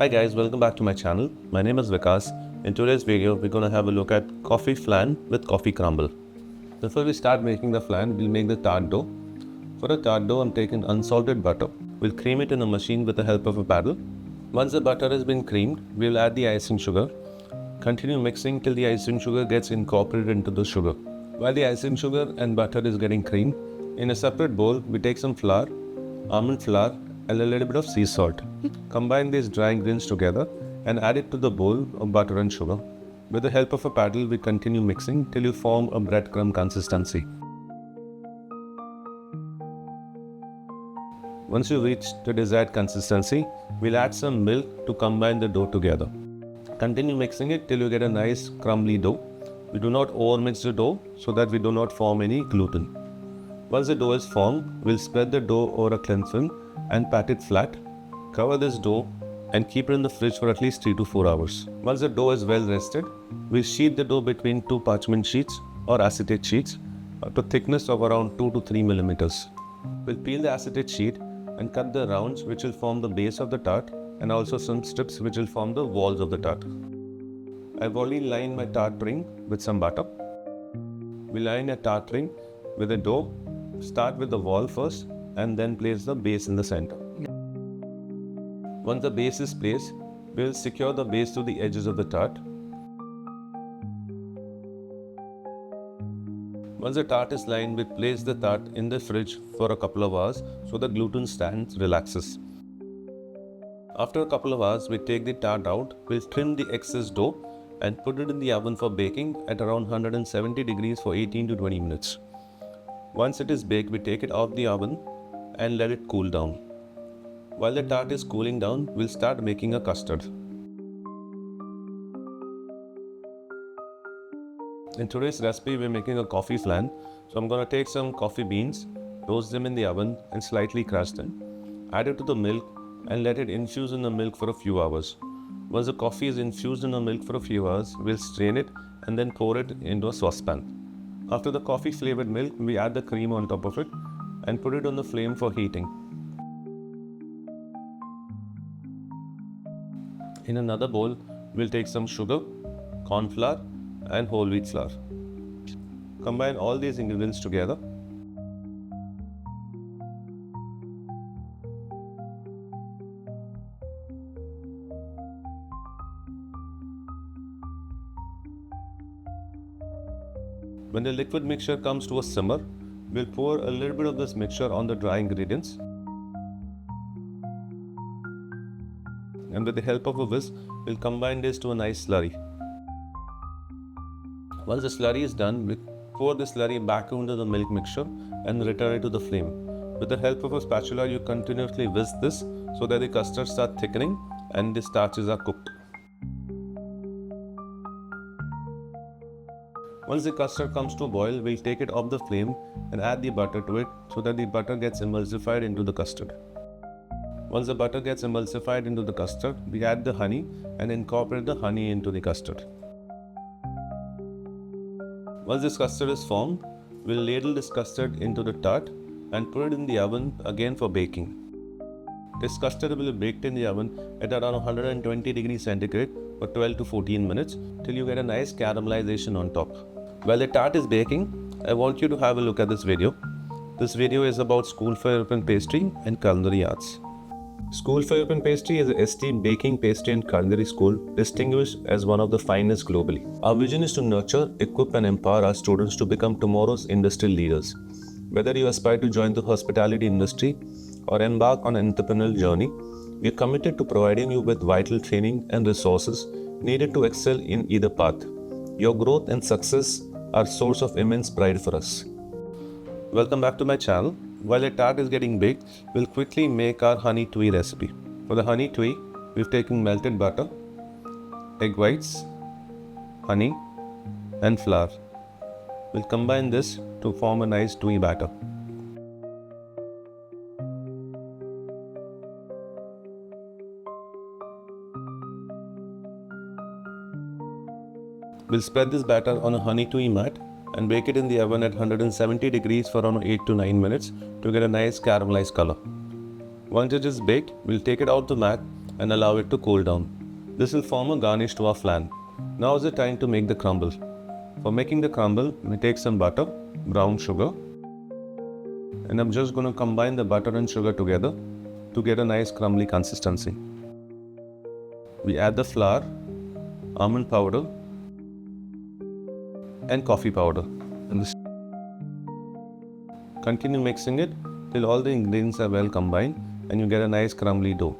Hi guys, welcome back to my channel. My name is Vikas. In today's video, we're going to have a look at coffee flan with coffee crumble. Before we start making the flan, we'll make the tart dough. For a tart dough, I'm taking unsalted butter. We'll cream it in a machine with the help of a paddle. Once the butter has been creamed, we'll add the icing sugar. Continue mixing till the icing sugar gets incorporated into the sugar. While the icing sugar and butter is getting creamed, in a separate bowl, we take some flour, almond flour, and a little bit of sea salt. Combine these dry ingredients together and add it to the bowl of butter and sugar. With the help of a paddle, we continue mixing till you form a breadcrumb consistency. Once you reach the desired consistency, we'll add some milk to combine the dough together. Continue mixing it till you get a nice crumbly dough. We do not overmix the dough so that we do not form any gluten. Once the dough is formed, we'll spread the dough over a cling film and pat it flat. Cover this dough and keep it in the fridge for at least 3 to 4 hours. Once the dough is well rested, we'll sheet the dough between 2 parchment sheets or acetate sheets to thickness of around 2 to 3 millimeters. We'll peel the acetate sheet and cut the rounds which will form the base of the tart and also some strips which will form the walls of the tart. I've already lined my tart ring with some butter. We line a tart ring with a dough. Start with the wall first and then place the base in the center. Once the base is placed, we will secure the base to the edges of the tart. Once the tart is lined, we place the tart in the fridge for a couple of hours so the gluten stand relaxes. After a couple of hours, we take the tart out, we'll trim the excess dough and put it in the oven for baking at around 170 degrees for 18 to 20 minutes. Once it is baked, we take it out of the oven and let it cool down. While the tart is cooling down, we'll start making a custard. In today's recipe, we're making a coffee flan. So I'm going to take some coffee beans, roast them in the oven and slightly crush them. Add it to the milk and let it infuse in the milk for a few hours. Once the coffee is infused in the milk for a few hours, we'll strain it and then pour it into a saucepan. After the coffee flavored milk, we add the cream on top of it and put it on the flame for heating. In another bowl, we'll take some sugar, corn flour and whole wheat flour. Combine all these ingredients together. When the liquid mixture comes to a simmer, we'll pour a little bit of this mixture on the dry ingredients. And with the help of a whisk, we'll combine this to a nice slurry. Once the slurry is done, we pour the slurry back into the milk mixture and return it to the flame. With the help of a spatula, you continuously whisk this so that the custard starts thickening and the starches are cooked. Once the custard comes to a boil, we'll take it off the flame and add the butter to it so that the butter gets emulsified into the custard. Once the butter gets emulsified into the custard, we add the honey and incorporate the honey into the custard. Once this custard is formed, we'll ladle this custard into the tart and put it in the oven again for baking. This custard will be baked in the oven at around 120 degrees centigrade for 12 to 14 minutes till you get a nice caramelization on top. While the tart is baking, I want you to have a look at this video. This video is about School for European Pastry and Culinary Arts. School for European Pastry is a esteemed baking, pastry and culinary school distinguished as one of the finest globally. Our vision is to nurture, equip and empower our students to become tomorrow's industrial leaders. Whether you aspire to join the hospitality industry or embark on an entrepreneurial journey, we are committed to providing you with vital training and resources needed to excel in either path. Your growth and success are a source of immense pride for us. Welcome back to my channel. While the tart is getting baked, we'll quickly make our honey tui recipe. For the honey tui, we've taken melted butter, egg whites, honey and flour. We'll combine this to form a nice tui batter. We'll spread this batter on a honey tui mat and bake it in the oven at 170 degrees for around 8 to 9 minutes to get a nice caramelized color. Once it is baked, we'll take it out the mat and allow it to cool down. This will form a garnish to our flan. Now is the time to make the crumble. For making the crumble, we take some butter, brown sugar, and I'm just going to combine the butter and sugar together to get a nice crumbly consistency. We add the flour, almond powder, and coffee powder. Continue mixing it till all the ingredients are well combined and you get a nice crumbly dough.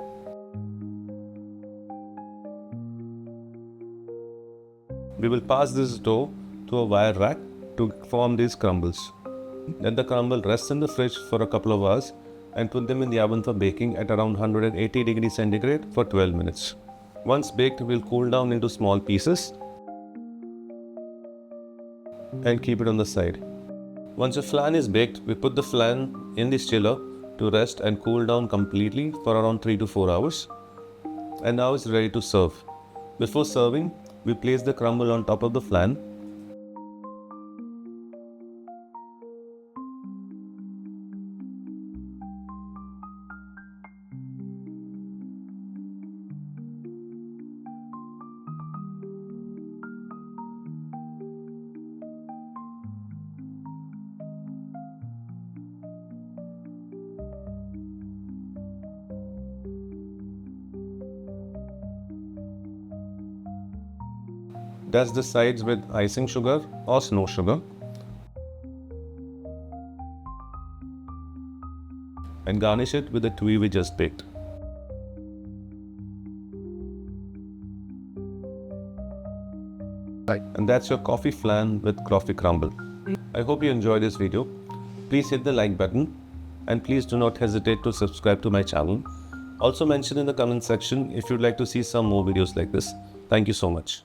We will pass this dough to a wire rack to form these crumbles. Let the crumble rest in the fridge for a couple of hours and put them in the oven for baking at around 180 degrees centigrade for 12 minutes. Once baked, we'll cool down into small pieces and keep it on the side. Once the flan is baked, we put the flan in the chiller to rest and cool down completely for around 3 to 4 hours. And now it's ready to serve. Before serving, we place the crumble on top of the flan. Dust the sides with icing sugar or snow sugar and garnish it with the tui we just baked. And that's your coffee flan with coffee crumble. I hope you enjoyed this video. Please hit the like button and please do not hesitate to subscribe to my channel. Also mention in the comment section if you'd like to see some more videos like this. Thank you so much.